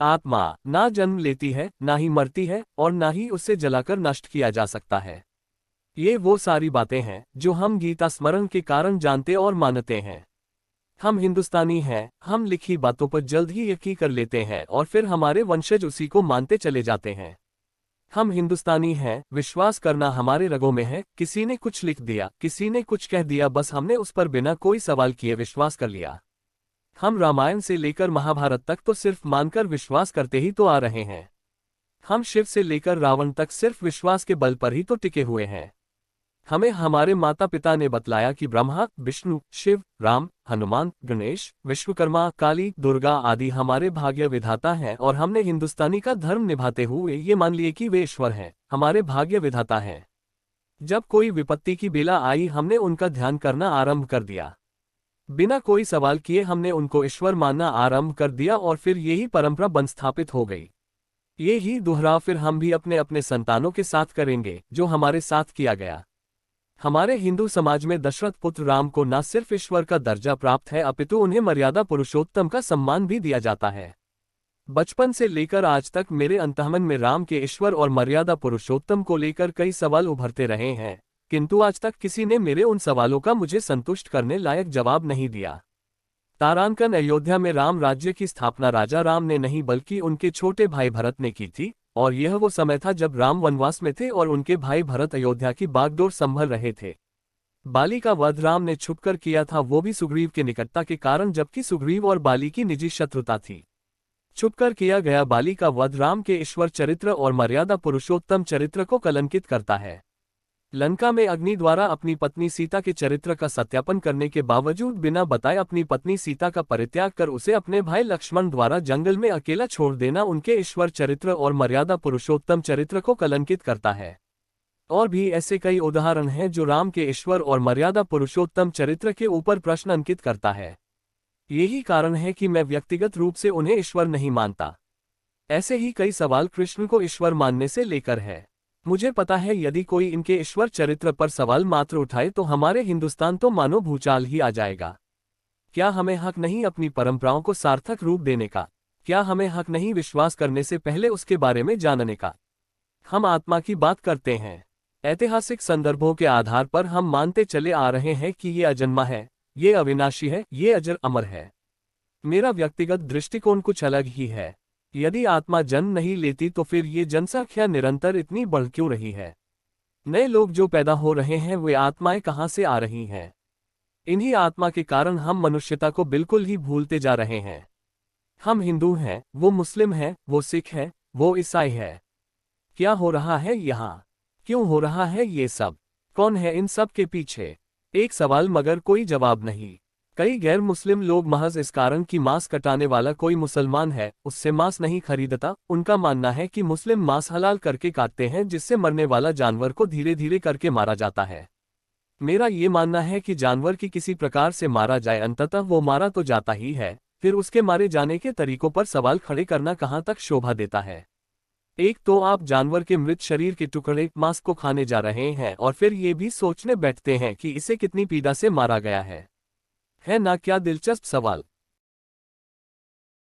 आत्मा ना जन्म लेती है, ना ही मरती है, और ना ही उससे जलाकर नष्ट किया जा सकता है। ये वो सारी बातें हैं जो हम गीता स्मरण के कारण जानते और मानते हैं। हम हिंदुस्तानी हैं, हम लिखी बातों पर जल्द ही यकीन कर लेते हैं और फिर हमारे वंशज उसी को मानते चले जाते हैं। हम हिंदुस्तानी हैं, विश्वास करना हमारे रगों में है। किसी ने कुछ लिख दिया, किसी ने कुछ कह दिया, बस हमने उस पर बिना कोई सवाल किए विश्वास कर लिया। हम रामायण से लेकर महाभारत तक तो सिर्फ मानकर विश्वास करते ही तो आ रहे हैं। हम शिव से लेकर रावण तक सिर्फ विश्वास के बल पर ही तो टिके हुए हैं। हमें हमारे माता पिता ने बतलाया कि ब्रह्मा, विष्णु, शिव, राम, हनुमान, गणेश, विश्वकर्मा, काली, दुर्गा आदि हमारे भाग्य विधाता हैं, और हमने हिंदुस्तानी का धर्म निभाते हुए ये मान लिए कि वे ईश्वर हैं, हमारे भाग्य विधाता हैं। जब कोई विपत्ति की बेला आई, हमने उनका ध्यान करना आरंभ कर दिया। बिना कोई सवाल किए हमने उनको ईश्वर मानना आरंभ कर दिया, और फिर यही परंपरा बन स्थापित हो गई। ये ही दोहराव फिर हम भी अपने अपने संतानों के साथ करेंगे, जो हमारे साथ किया गया। हमारे हिंदू समाज में दशरथ पुत्र राम को न सिर्फ ईश्वर का दर्जा प्राप्त है, अपितु उन्हें मर्यादा पुरुषोत्तम का सम्मान भी दिया जाता है। बचपन से लेकर आज तक मेरे अंतःमन में राम के ईश्वर और मर्यादा पुरुषोत्तम को लेकर कई सवाल उभरते रहे हैं, किंतु आज तक किसी ने मेरे उन सवालों का मुझे संतुष्ट करने लायक जवाब नहीं दिया। तारांकन अयोध्या में राम राज्य की स्थापना राजा राम ने नहीं बल्कि उनके छोटे भाई भरत ने की थी, और यह वो समय था जब राम वनवास में थे और उनके भाई भरत अयोध्या की बागडोर संभल रहे थे। बाली का वध राम ने छुपकर किया था, वो भी सुग्रीव के निकटता के कारण, जबकि सुग्रीव और बाली की निजी शत्रुता थी। छुपकर किया गया बाली का वध राम के ईश्वर चरित्र और मर्यादा पुरुषोत्तम चरित्र को कलंकित करता है। लंका में अग्नि द्वारा अपनी पत्नी सीता के चरित्र का सत्यापन करने के बावजूद बिना बताए अपनी पत्नी सीता का परित्याग कर उसे अपने भाई लक्ष्मण द्वारा जंगल में अकेला छोड़ देना उनके ईश्वर चरित्र और मर्यादा पुरुषोत्तम चरित्र को कलंकित करता है। और भी ऐसे कई उदाहरण हैं जो राम के ईश्वर और मर्यादा पुरुषोत्तम चरित्र के ऊपर प्रश्न अंकित करता है। यही कारण है कि मैं व्यक्तिगत रूप से उन्हें ईश्वर नहीं मानता। ऐसे ही कई सवाल कृष्ण को ईश्वर मानने से लेकर है। मुझे पता है यदि कोई इनके ईश्वर चरित्र पर सवाल मात्र उठाए तो हमारे हिंदुस्तान तो मानो भूचाल ही आ जाएगा। क्या हमें हक नहीं अपनी परंपराओं को सार्थक रूप देने का? क्या हमें हक नहीं विश्वास करने से पहले उसके बारे में जानने का? हम आत्मा की बात करते हैं। ऐतिहासिक संदर्भों के आधार पर हम मानते चले आ रहे हैं कि ये अजन्मा है, ये अविनाशी है, ये अजर अमर है। मेरा व्यक्तिगत दृष्टिकोण कुछ अलग ही है। यदि आत्मा जन्म नहीं लेती तो फिर ये जनसंख्या निरंतर इतनी बढ़ क्यों रही है? नए लोग जो पैदा हो रहे हैं वे आत्माएं कहाँ से आ रही हैं? इन्हीं आत्मा के कारण हम मनुष्यता को बिल्कुल ही भूलते जा रहे हैं। हम हिंदू हैं, वो मुस्लिम है, वो सिख है, वो ईसाई है। क्या हो रहा है यहाँ? क्यों हो रहा है ये सब? कौन है इन सब के पीछे? एक सवाल मगर कोई जवाब नहीं। कई गैर मुस्लिम लोग महज इस कारण कि मांस कटाने वाला कोई मुसलमान है उससे मांस नहीं खरीदता, उनका मानना है कि मुस्लिम मांस हलाल करके काटते हैं, जिससे मरने वाला जानवर को धीरे धीरे करके मारा जाता है। मेरा ये मानना है कि जानवर की किसी प्रकार से मारा जाए, अंततः वो मारा तो जाता ही है, फिर उसके मारे जाने के तरीकों पर सवाल खड़े करना कहाँ तक शोभा देता है? एक तो आप जानवर के मृत शरीर के टुकड़े मांस को खाने जा रहे हैं और फिर ये भी सोचने बैठते हैं कि इसे कितनी पीड़ा से मारा गया है ना? क्या दिलचस्प सवाल।